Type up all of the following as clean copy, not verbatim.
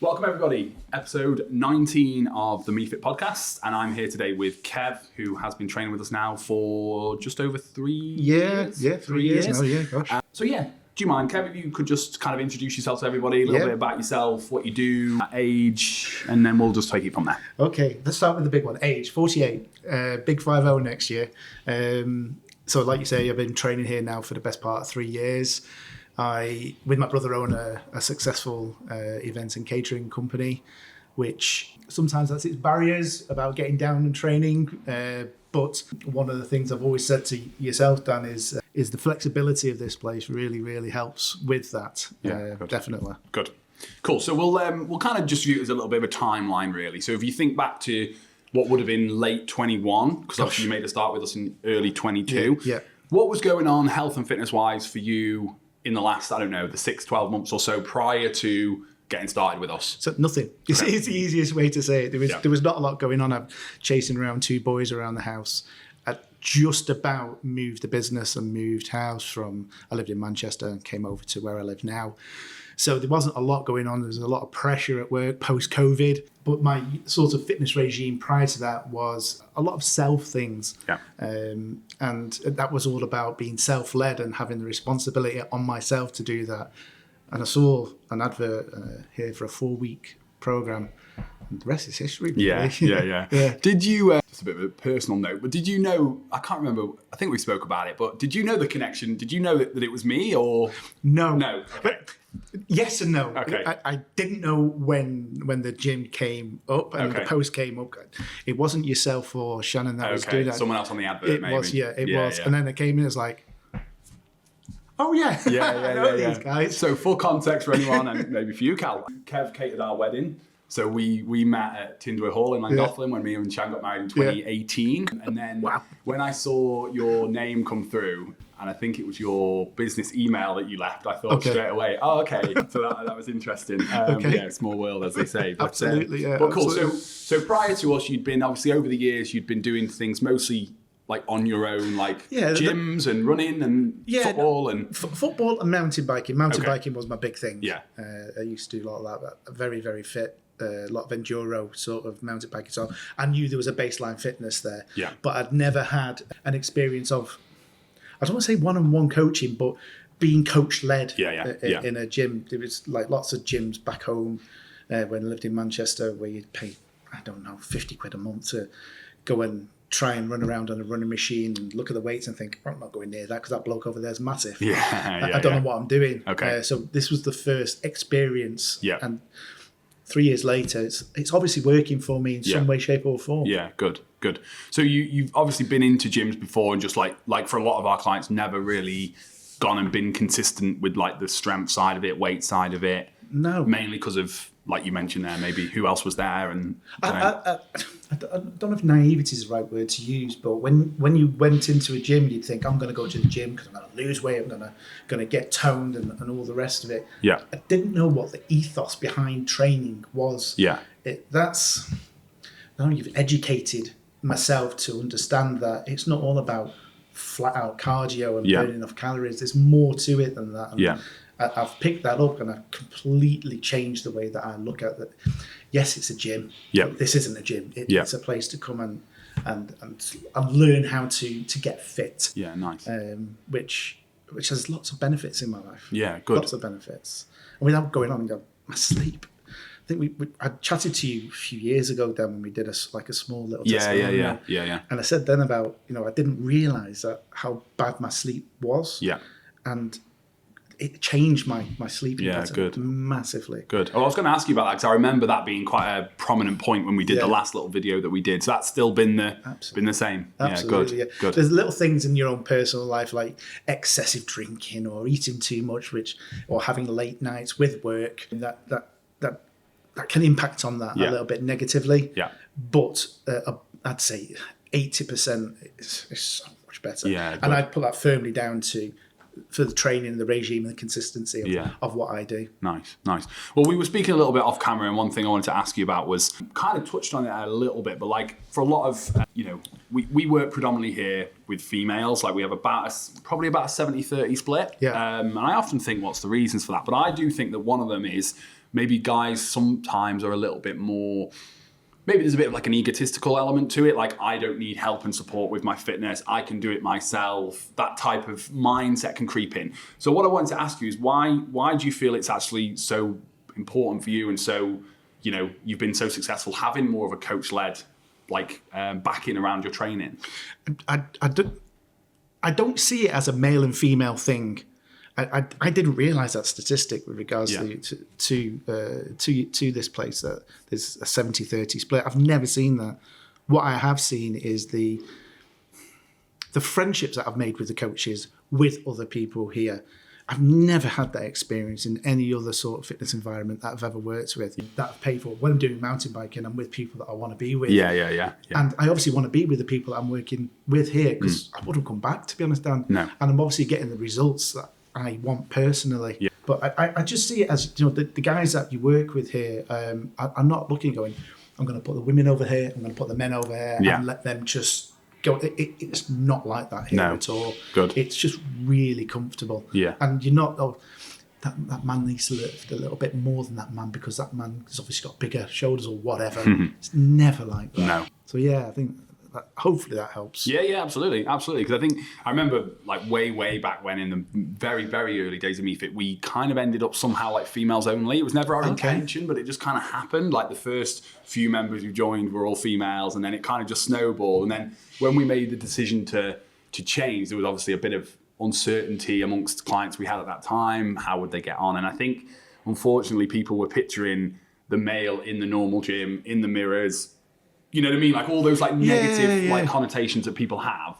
Welcome everybody, episode 19 of the MEE-FIT podcast, and I'm here today with Kev, who has been training with us now for just over 3 years. Yeah, 3 years now, yeah, gosh. Do you mind, Kev, if you could just kind of introduce yourself to everybody, a little bit about yourself, what you do, age, and then we'll just take it from there. Okay, let's start with the big one. Age, 48, big 50 next year. So like you say, I've been training here now for the best part of 3 years. I, with my brother, own a successful events and catering company, which sometimes has its barriers about getting down and training. But one of the things I've always said to yourself, Dan, is the flexibility of this place really helps with that. Yeah, definitely. Good. Cool. So we'll kind of just view it as a little bit of a timeline, really. So if you think back to what would have been late 21, because obviously you made a start with us in early 22. Yeah. What was going on health and fitness wise for you in the last, the 6-12 months or so prior to getting started with us? So nothing. It's the easiest way to say it. There was not a lot going on. I'm chasing around 2 boys around the house. I just about moved the business and moved house I lived in Manchester and came over to where I live now. So there wasn't a lot going on. There was a lot of pressure at work post-COVID. But my sort of fitness regime prior to that was a lot of self things. Yeah. And that was all about being self-led and having the responsibility on myself to do that. And I saw an advert here for a 4-week program. And the rest is history. Really. Yeah. Did you, just a bit of a personal note, but did you know, I can't remember, I think we spoke about it, but did you know the connection? Did you know that it was me or? No. No. Okay. Yes and no. Okay. I didn't know when the gym came up and the post came up. It wasn't yourself or Shannon that was doing that. Someone else on the advert, it maybe. It was. And then it came in, it was like, oh yeah. I know these guys. So for context for anyone, and maybe for you, Cal, Kev catered our wedding. So we met at Tyndall Hall in Llangollen when me and Chan got married in 2018. And then when I saw your name come through, and I think it was your business email that you left, I thought straight away, so that was interesting. Yeah, small world, as they say. But, absolutely, yeah. But cool. Absolutely. So prior to us, you'd been, obviously over the years, you'd been doing things mostly like on your own, like gyms and running and football and... Football and mountain biking. Mountain biking was my big thing. Yeah. I used to do a lot of that. Very fit. A lot of enduro sort of mountain biking. So I knew there was a baseline fitness there. Yeah. But I'd never had an experience of, I don't want to say one-on-one coaching, but being coach-led in a gym. There was like lots of gyms back home when I lived in Manchester where you'd pay, I don't know, 50 quid a month to go and try and run around on a running machine and look at the weights and think, I'm not going near that because that bloke over there is massive. I don't know what I'm doing. Okay. So this was the first experience. Yeah. And 3 years later, it's obviously working for me in some way, shape or form. Yeah, good. So you've obviously been into gyms before and just like for a lot of our clients, never really gone and been consistent with like the strength side of it, weight side of it. No. Mainly because of, like you mentioned there, maybe who else was there and... I don't know if naivety is the right word to use, but when you went into a gym, you'd think, I'm going to go to the gym because I'm going to lose weight, I'm going to get toned and all the rest of it. Yeah. I didn't know what the ethos behind training was. Yeah. You've educated myself to understand that it's not all about flat out cardio and burning enough calories. There's more to it than that. And I've picked that up and I've completely changed the way that I look at it. Yes, it's a gym. Yeah. This isn't a gym. It's a place to come and learn how to get fit. Yeah, nice. Which has lots of benefits in my life. Yeah, good. Lots of benefits. And without going on, my sleep. I think I chatted to you a few years ago, Dan, when we did a small little testimonial. Yeah. And I said then about, I didn't realise how bad my sleep was. Yeah. And it changed my sleeping pattern massively. Good. I was going to ask you about that because I remember that being quite a prominent point when we did the last little video that we did. So that's still been the same. Absolutely. Yeah, good. There's little things in your own personal life like excessive drinking or eating too much, or having late nights with work that can impact on that a little bit negatively. Yeah. But I'd say 80% is so much better. Yeah. And I'd put that firmly down for the training, the regime, and the consistency of what I do. Nice. Well, we were speaking a little bit off camera, and one thing I wanted to ask you about was kind of touched on it a little bit, but like for a lot of, we work predominantly here with females. Like we have probably about a 70-30 split. Yeah. And I often think, what's the reasons for that? But I do think that one of them is maybe guys sometimes are a little bit more, maybe there's a bit of like an egotistical element to it. Like, I don't need help and support with my fitness. I can do it myself. That type of mindset can creep in. So what I wanted to ask you is why do you feel it's actually so important for you, and so, you know, you've been so successful having more of a coach-led like backing around your training? I don't see it as a male and female thing. I didn't realise that statistic with regards to this place, that there's a 70-30 split. I've never seen that. What I have seen is the friendships that I've made with the coaches, with other people here. I've never had that experience in any other sort of fitness environment that I've ever worked with, that I've paid for. When I'm doing mountain biking, I'm with people that I want to be with. Yeah. And I obviously want to be with the people that I'm working with here, because I wouldn't come back, to be honest, Dan. No. And I'm obviously getting the results that I want personally. Yeah. But I just see it as, you know, the guys that you work with here, I'm not looking going, I'm going to put the women over here, I'm going to put the men over here, and let them just go. It's not like that here at all. Good. It's just really comfortable. Yeah. And you're not, that man needs to lift a little bit more than that man because that man has obviously got bigger shoulders or whatever. It's never like that. No. So yeah, I think hopefully that helps. Yeah, absolutely. Because I think I remember like way back when, in the very, very early days of MEE-FIT, we kind of ended up somehow like females only. It was never our intention, but it just kind of happened. Like the first few members who joined were all females, and then it kind of just snowballed. And then when we made the decision to change, there was obviously a bit of uncertainty amongst clients we had at that time. How would they get on? And I think, unfortunately, people were picturing the male in the normal gym, in the mirrors, you know what I mean? Like all those like negative like connotations that people have.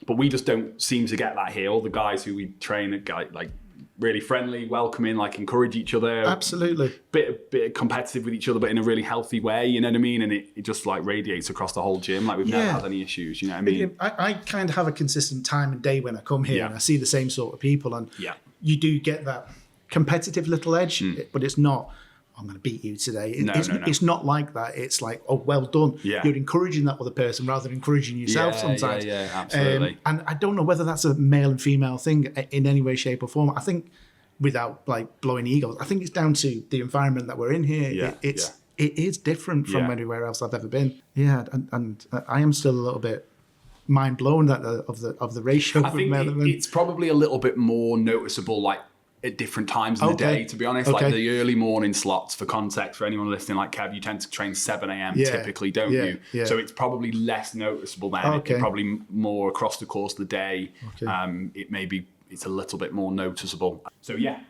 But we just don't seem to get that here. All the guys who we train are like really friendly, welcoming, like encourage each other. Absolutely. Bit competitive with each other, but in a really healthy way, you know what I mean? And it just like radiates across the whole gym. Like we've never had any issues, you know what I mean? I kind of have a consistent time and day when I come here and I see the same sort of people, and you do get that competitive little edge, but it's not, I'm going to beat you today. It's not like that. It's like, oh, well done. Yeah. You're encouraging that other person rather than encouraging yourself sometimes. Yeah, absolutely. And I don't know whether that's a male and female thing in any way, shape or form. I think, without like blowing egos, I think it's down to the environment that we're in here. It is different from anywhere else I've ever been. Yeah, and I am still a little bit mind blown that of the ratio. I think it's probably a little bit more noticeable, like at different times in the day, to be honest. Like the early morning slots, for context, for anyone listening, like Kev, you tend to train 7 a.m. typically, don't you? Yeah. So it's probably less noticeable then. It's probably more across the course of the day. It's a little bit more noticeable. So yeah,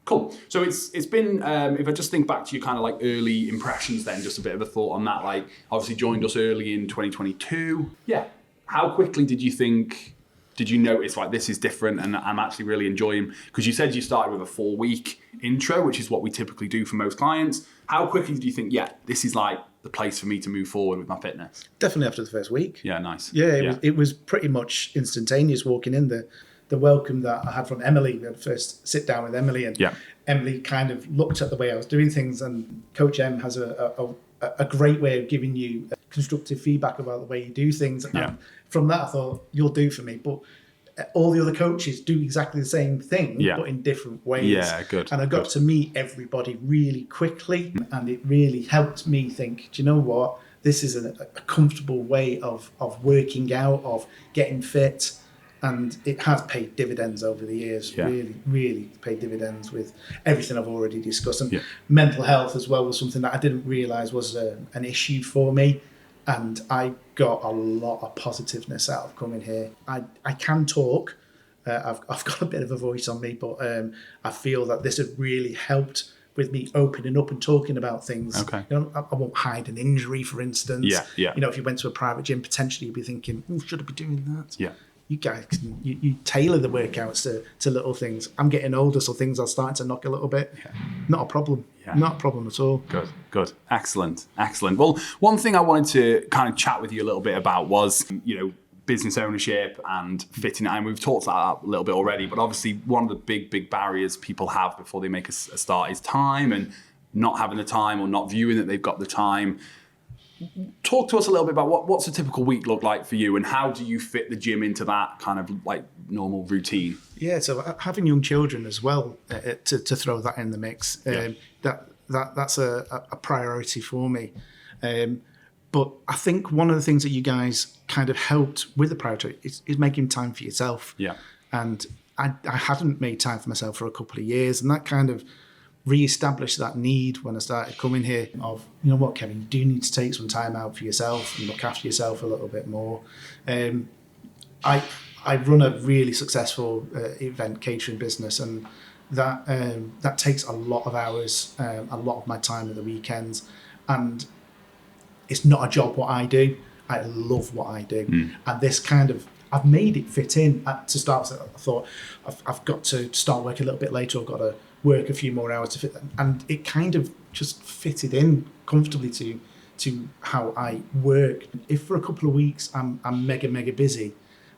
cool. So it's been, if I just think back to your kind of like early impressions then, just a bit of a thought on that, like obviously joined us early in 2022. Yeah. How quickly did you notice like this is different and I'm actually really enjoying, because you said you started with a 4-week intro, which is what we typically do for most clients. How quickly did you think, this is like the place for me to move forward with my fitness? Definitely after the first week. Yeah, nice. Yeah, it was pretty much instantaneous walking in. The welcome that I had from Emily, we had first sit down with Emily, and Emily kind of looked at the way I was doing things, and Coach M has a great way of giving you constructive feedback about the way you do things. And from that, I thought, you'll do for me. But all the other coaches do exactly the same thing, but in different ways. Yeah, good. And I got to meet everybody really quickly, and it really helped me think, do you know what? This is a comfortable way of working out, of getting fit. And it has paid dividends over the years, really, really paid dividends with everything I've already discussed. And mental health as well was something that I didn't realise was an issue for me. And I got a lot of positiveness out of coming here. I can talk. I've got a bit of a voice on me, but I feel that this has really helped with me opening up and talking about things. Okay. You know, I won't hide an injury, for instance. You know, if you went to a private gym, potentially you'd be thinking, should I be doing that? Yeah. You guys can you tailor the workouts to little things. I'm getting older, so things are starting to knock a little bit. Not a problem. Not a problem at all. Good. Excellent. Well, one thing I wanted to kind of chat with you a little bit about was, business ownership and fitting. And we've talked about that a little bit already, but obviously one of the big barriers people have before they make a start is time, and not having the time or not viewing that they've got the time. Talk to us a little bit about what's a typical week look like for you, and how do you fit the gym into that kind of like normal routine? Yeah, so having young children as well, to throw that in the mix, that that's a priority for me. But I think one of the things that you guys kind of helped with the priority is making time for yourself. Yeah. And I hadn't made time for myself for a couple of years, and that kind of re-established that need when I started coming here of, you know what, Kevin, you do need to take some time out for yourself and look after yourself a little bit more. I run a really successful event catering business, and that takes a lot of hours, a lot of my time at the weekends, and it's not a job what I do. I love what I do. And this kind of, I've made it fit in. To start with, I thought I've got to start work a little bit later. I've got to work a few more hours to fit them. And it kind of just fitted in comfortably to how I work. If for a couple of weeks I'm mega busy,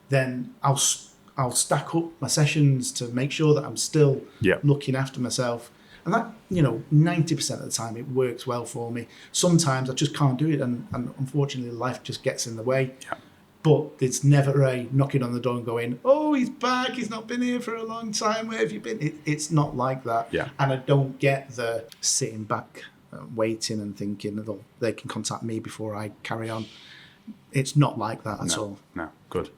then I'll stack up my sessions to make sure that I'm still looking after myself. And that, 90% of the time it works well for me. Sometimes I just can't do it, and unfortunately life just gets in the way. Yeah. But it's never a knocking on the door and going, oh, he's back, he's not been here for a long time, where have you been? It's not like that. Yeah. And I don't get the sitting back, waiting and thinking, oh, they can contact me before I carry on. It's not like that at all. No, good.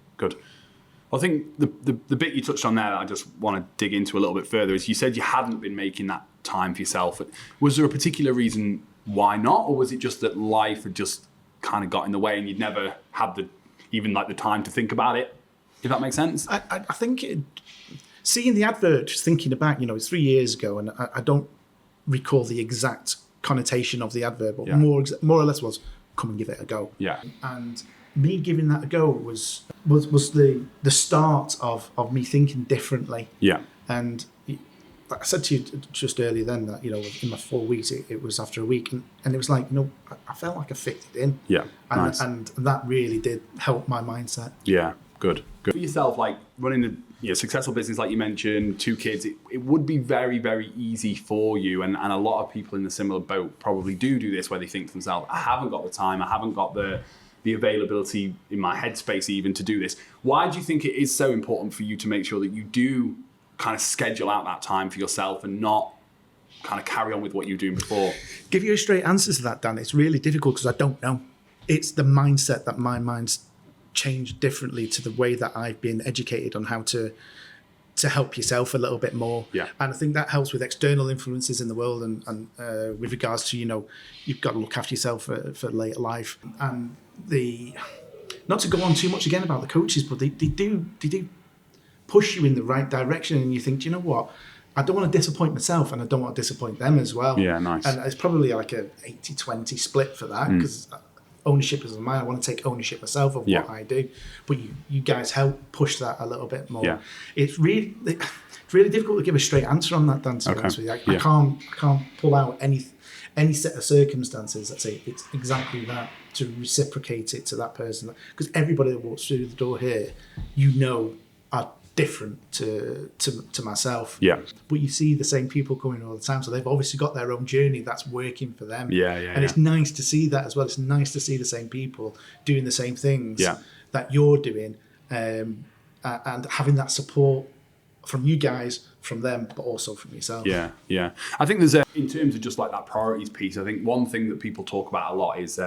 I think the bit you touched on there that I just want to dig into a little bit further is you said you hadn't been making that time for yourself. Was there a particular reason why not, or was it just that life had just kind of got in the way and you'd never had the time to think about it, if that makes sense? I think seeing the advert, just thinking back, it's 3 years ago, and I don't recall the exact connotation of the advert, but more or less was, come and give it a go. Yeah. And me giving that a go was the start of me thinking differently. Yeah. And I said to you just earlier then that, in my 4 weeks, it was after a week, and it was like, I felt like I fitted in. Yeah. And, nice. And that really did help my mindset. Yeah. Good. For yourself, like running a successful business, like you mentioned, 2 kids, it would be very, very easy for you. And a lot of people in the similar boat probably do this, where they think to themselves, I haven't got the time, I haven't got the availability in my headspace even to do this. Why do you think it is so important for you to make sure that you do kind of schedule out that time for yourself and not kind of carry on with what you were doing before? Give you a straight answer to that, Dan. It's really difficult because I don't know. It's the mindset that my mind's changed differently to the way that I've been educated on how to help yourself a little bit more. Yeah. And I think that helps with external influences in the world and with regards to, you've got to look after yourself for later life. And not to go on too much again about the coaches, but they do push you in the right direction, and you think, do you know what? I don't want to disappoint myself, and I don't want to disappoint them as well. Yeah, nice. And it's probably like a 80-20 split for that, because ownership is mine. I want to take ownership myself of what I do, but you guys help push that a little bit more. Yeah. It's really difficult to give a straight answer on that, Dan, to be honest with you. I can't pull out any set of circumstances that say it's exactly that, to reciprocate it to that person, because everybody that walks through the door here, are different to myself. Yeah. But you see the same people coming all the time, so they've obviously got their own journey that's working for them. And it's nice to see that as well. It's nice to see the same people doing the same things that you're doing, and having that support from you guys, from them, but also from yourself. Yeah. I think there's in terms of just like that priorities piece, I think one thing that people talk about a lot is,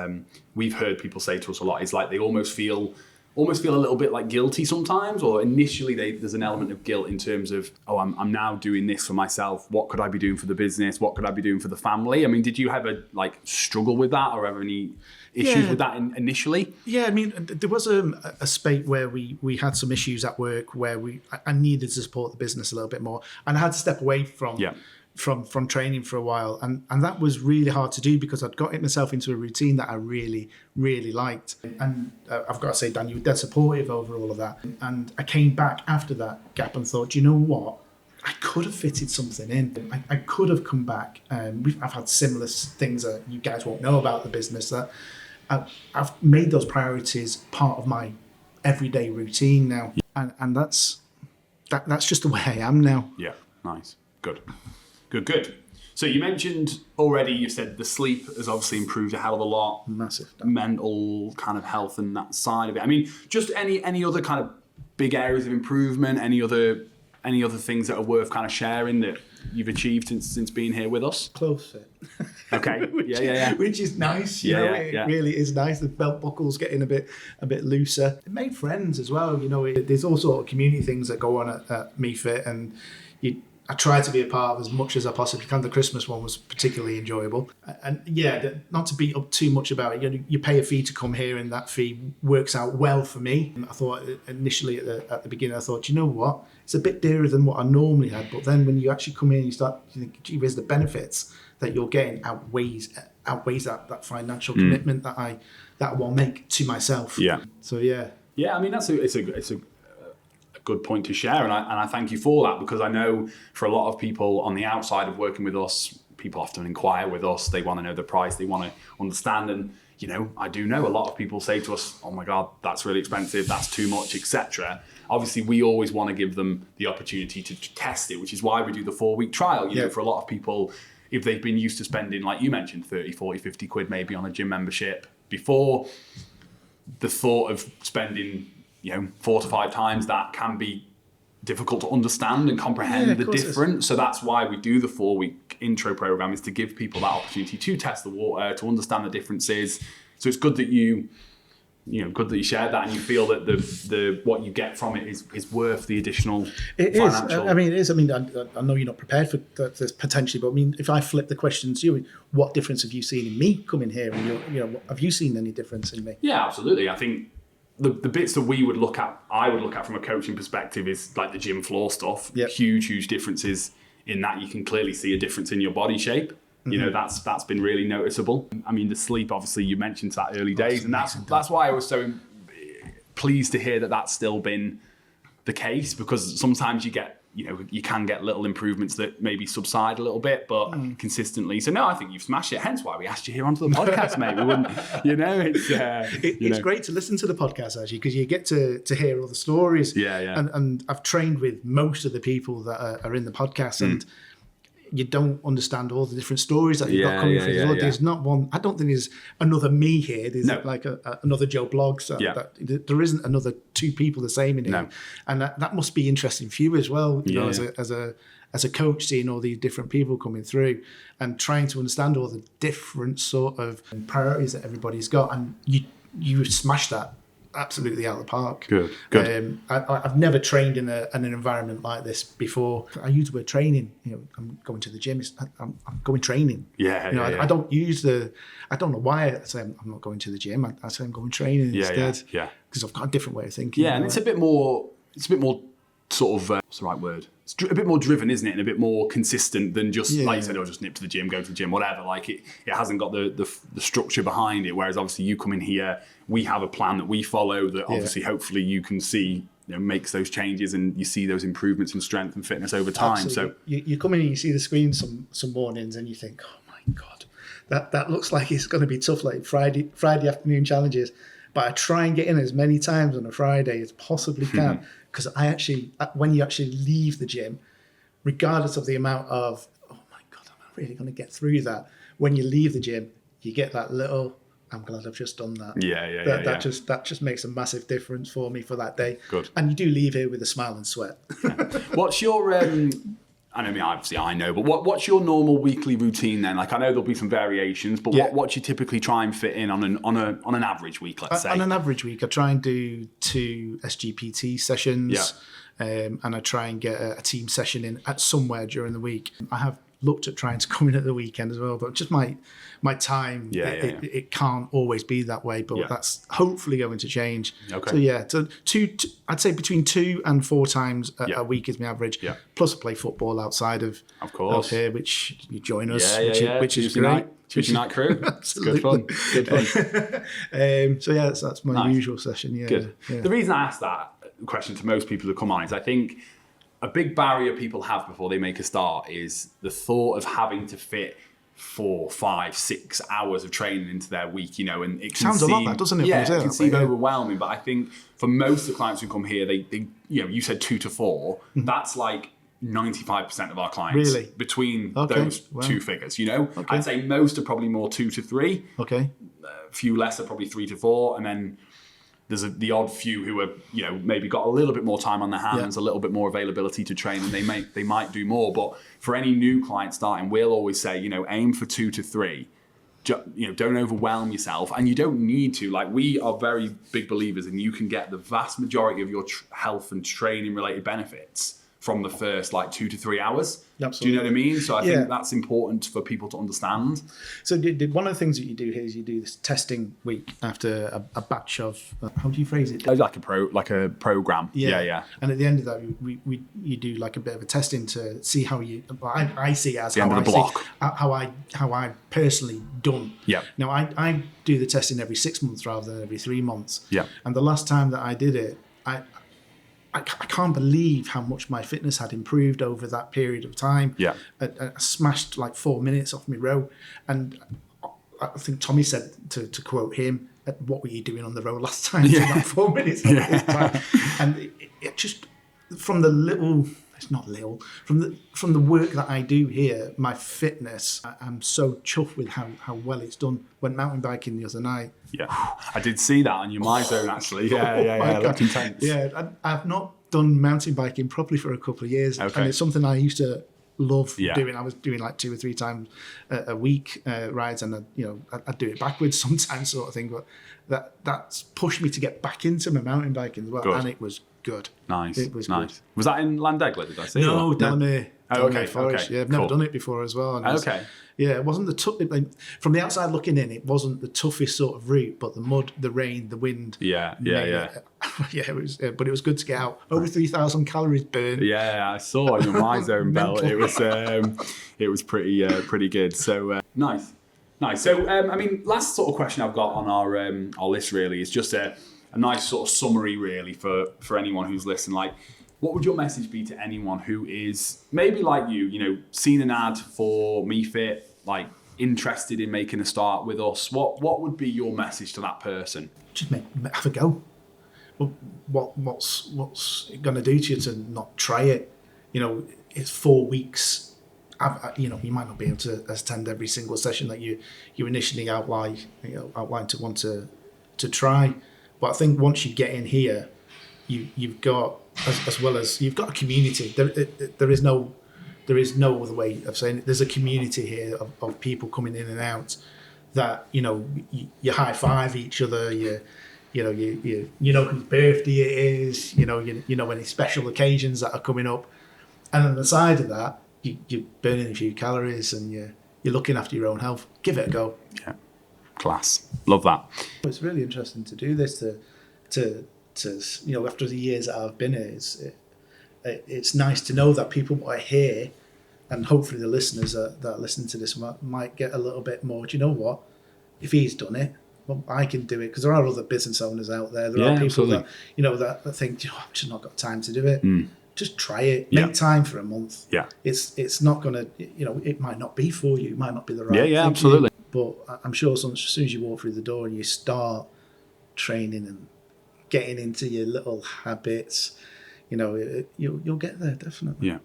we've heard people say to us a lot, is like they almost feel a little bit like guilty sometimes, or initially there's an element of guilt in terms of, I'm now doing this for myself. What could I be doing for the business? What could I be doing for the family? I mean, did you ever struggle with that, or have any issues with that initially? Yeah, I mean, there was a spate where we had some issues at work where I needed to support the business a little bit more, and I had to step away from training for a while, and that was really hard to do because I'd got myself into a routine that I really, really liked. And I've got to say, Dan, you were dead supportive over all of that. And I came back after that gap and thought, you know what? I could have fitted something in. I could have come back. I've had similar things that you guys won't know about the business, that I've made those priorities part of my everyday routine now. And that's just the way I am now. Yeah, nice. Good. So you mentioned already, you said the sleep has obviously improved a hell of a lot. Massive. Mental kind of health and that side of it. I mean, just any other kind of big areas of improvement, any other any other things that are worth kind of sharing that you've achieved since being here with us? Close fit. Okay. Which is nice. You know, it really is nice. The belt buckle's getting a bit looser. It made friends as well. You know, there's all sort of community things that go on at MEE-FIT, and I try to be a part of as much as I possibly can. The Christmas one was particularly enjoyable. And not to beat up too much about it, you pay a fee to come here, and that fee works out well for me. I thought initially at the beginning, I thought, you know what? It's a bit dearer than what I normally had. But then when you actually come in, you think, gee, where's the benefits that you're getting outweighs that financial commitment that I want to make to myself. Yeah. So yeah. Yeah, I mean, it's a good point to share, and I thank you for that, because I know for a lot of people on the outside of working with us, people often inquire with us. They want to know the price, they want to understand, and you know, I do know a lot of people say to us, "Oh my God, that's really expensive, that's too much," etc. Obviously, we always want to give them the opportunity to test it, which is why we do the 4-week trial. You know, for a lot of people, if they've been used to spending, like you mentioned, 30, 40, 50 quid maybe on a gym membership before, the thought of spending 4 to 5 times that can be difficult to understand and comprehend the difference. So that's why we do the 4-week intro program, is to give people that opportunity to test the water, to understand the differences. So it's good that you shared that, and you feel that the what you get from it is worth the additional financial. I mean, it is. I mean, I know you're not prepared for this potentially, but I mean, if I flip the question to you, what difference have you seen in me coming here? And have you seen any difference in me? Yeah, absolutely. I think the bits that I would look at from a coaching perspective is like the gym floor stuff. Yep. Huge differences in that. You can clearly see a difference in your body shape. You know, that's been really noticeable. I mean, the sleep, obviously, you mentioned that early days, and that's why I was so pleased to hear that that's still been the case, because sometimes you can get little improvements that maybe subside a little bit, but consistently. So no, I think you've smashed it. Hence why we asked you here onto the podcast, mate. We wouldn't, it's great to listen to the podcast actually, because you get to hear all the stories. Yeah. And I've trained with most of the people that are in the podcast, and you don't understand all the different stories that you've got coming through. There's not one. I don't think there's another me here. There's like another Joe Bloggs. There isn't another 2 people the same in here, and that must be interesting for you as well. You know, as a coach, seeing all these different people coming through and trying to understand all the different sort of priorities that everybody's got, and you smash that absolutely out of the park. Good. I've never trained in an environment like this before. I use the word training. I'm going to the gym. I'm going training. I don't use I don't know why I say I'm not going to the gym. I say I'm going training instead. Because I've got a different way of thinking. Yeah, and it's a bit more sort of what's the right word? It's a bit more driven, isn't it? And a bit more consistent than just like you said, just nip to the gym, go to the gym, whatever. Like it hasn't got the structure behind it. Whereas obviously you come in here, we have a plan that we follow that obviously hopefully you can see makes those changes, and you see those improvements in strength and fitness over time. Absolutely. So you come in and you see the screen some mornings and you think, oh my God, that looks like it's going to be tough, like Friday afternoon challenges. But I try and get in as many times on a Friday as possibly can. Because when you actually leave the gym, regardless of the amount of, oh my God, am I really going to get through that? When you leave the gym, you get that little, I'm glad I've just done that. That just makes a massive difference for me for that day. Good. And you do leave here with a smile and sweat. What's your, I know, but what's your normal weekly routine then? Like, I know there'll be some variations, but what do you typically try and fit in on an average week, let's say? On an average week, I try and do 2 SGPT sessions, and I try and get a team session in at somewhere during the week. I have looked at trying to come in at the weekend as well, but just my time, it can't always be that way, but that's hopefully going to change. Okay. So I'd say between 2 and 4 times a week is my average. Plus I play football outside of here, which you join us, which is great. Tuesday night crew. Absolutely. Good fun. So that's my usual session. Good. The reason I asked that question to most people who come on is I think a big barrier people have before they make a start is the thought of having to fit 4, 5, 6 hours of training into their week, and it can sounds a lot, that doesn't it? Yeah, it can seem overwhelming, but I think for most of the clients who come here, they you said 2 to 4, that's like 95% of our clients. Really? Between those 2 figures, I'd say most are probably more 2 to 3. Okay. A few less are probably 3 to 4, and then there's the odd few who are, maybe got a little bit more time on their hands, a little bit more availability to train, and they might do more. But for any new client starting, we'll always say, aim for 2 to 3. Don't overwhelm yourself, and you don't need to. Like, we are very big believers, and you can get the vast majority of your health and training related benefits from the first 2 to 3 hours. Absolutely. Do you know what I mean? So I think that's important for people to understand. So one of the things that you do here is you do this testing week after a batch of, how do you phrase it? Like a program. Yeah. And at the end of that, you do like a bit of a testing to see how you, I see it as the end of the block. How I personally done. Yeah. Now I do the testing every 6 months rather than every 3 months. Yeah. And the last time that I did it, I can't believe how much my fitness had improved over that period of time. Yeah. I smashed 4 minutes off my row. And I think Tommy said, to quote him, what were you doing on the row last time? Yeah. Like 4 minutes off this time. And it just, from the little, it's not little, from the work that I do here, my fitness, I'm so chuffed with how well it's done. Went mountain biking the other night. Yeah, I did see that on your MyZone actually. Yeah, looked intense. Yeah, I've not done mountain biking properly for a couple of years, Okay. and it's something I used to love Yeah. doing. I was doing 2 or 3 times a week rides, and I'd do it backwards sometimes, sort of thing. But that's pushed me to get back into my mountain biking as well, Good. And it was good. Nice. It was nice. good. Was that in Landegla? Did I see? No, or? Delamere. Oh, Delamere okay. Forest. Okay. Yeah, I've never Cool. done it before as well. And Okay. Yeah, it wasn't from the outside looking in, it wasn't the toughest sort of route, but the mud, the rain, the wind. Yeah. Yeah, it was, but it was good to get out. Over 3,000 calories burned. Yeah, I saw on your MyZone belt. It was pretty good. So nice. So last sort of question I've got on our list really is just a nice sort of summary really for anyone who's listening. Like, what would your message be to anyone who is maybe like you, seen an ad for MEE-FIT, like interested in making a start with us? What would be your message to that person? Just have a go. What's it going to do to you to not try it? It's 4 weeks. You might not be able to attend every single session that you initially outlined to want to try, but I think once you get in here, you've got, as well as you've got a community. There is no other way of saying it. There's a community here of people coming in and out that you high five each other. You know whose birthday it is. You know any special occasions that are coming up, and on the side of that, you're burning a few calories and you're looking after your own health. Give it a go. Yeah, class. Love that. It's really interesting to do this. To after the years that I've been here, it's nice to know that people are here, and hopefully the listeners that listen to this might get a little bit more. Do you know what? If he's done it, well, I can do it, because there are other business owners out there. There are people absolutely. that think, I've just not got time to do it. Just try it. Yeah. Make time for a month. Yeah. It's not gonna. It might not be for you. It might not be the right. Yeah, thing absolutely. for you, but I'm sure as soon as you walk through the door and you start training and getting into your little habits, you'll get there, definitely. Yeah,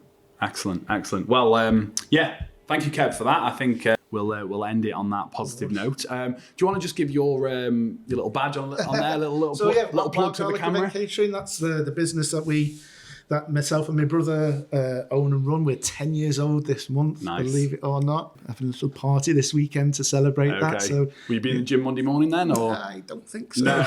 excellent. Well, thank you, Kev, for that. I think we'll end it on that positive note. Do you want to just give your little badge on there, little plug to the camera? Catering. That's the business that myself and my brother own and run. We're 10 years old this month, Nice. Believe it or not. Having a little party this weekend to celebrate that. So, will you be in the gym Monday morning then, or? I don't think so. No.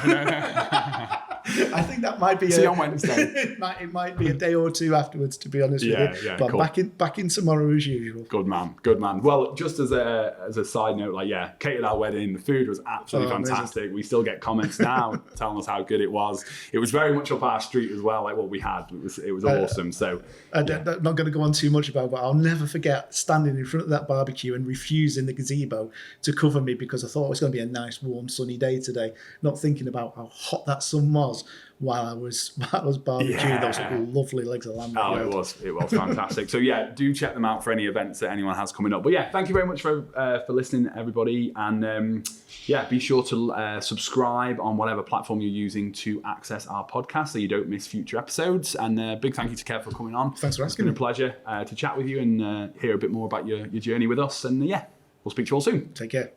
I think that might be. See you on Wednesday. it might be a day or two afterwards, to be honest with you. Yeah, but cool. back in tomorrow as usual. Good man. Well, just as a side note, catered our wedding. The food was absolutely fantastic. Amazing. We still get comments now telling us how good it was. It was very much up our street as well, like what we had. It was awesome. So I'm not going to go on too much about it, but I'll never forget standing in front of that barbecue and refusing the gazebo to cover me, because I thought it was going to be a nice, warm, sunny day today, not thinking about how hot that sun was while I was barbecuing those lovely legs of lamb. Oh, it was fantastic. So do check them out for any events that anyone has coming up. But thank you very much for listening, everybody, and be sure to subscribe on whatever platform you're using to access our podcast so you don't miss future episodes. And big thank you to Kev for coming on. Thanks for asking. It's been a pleasure to chat with you and hear a bit more about your journey with us. And we'll speak to you all soon. Take care.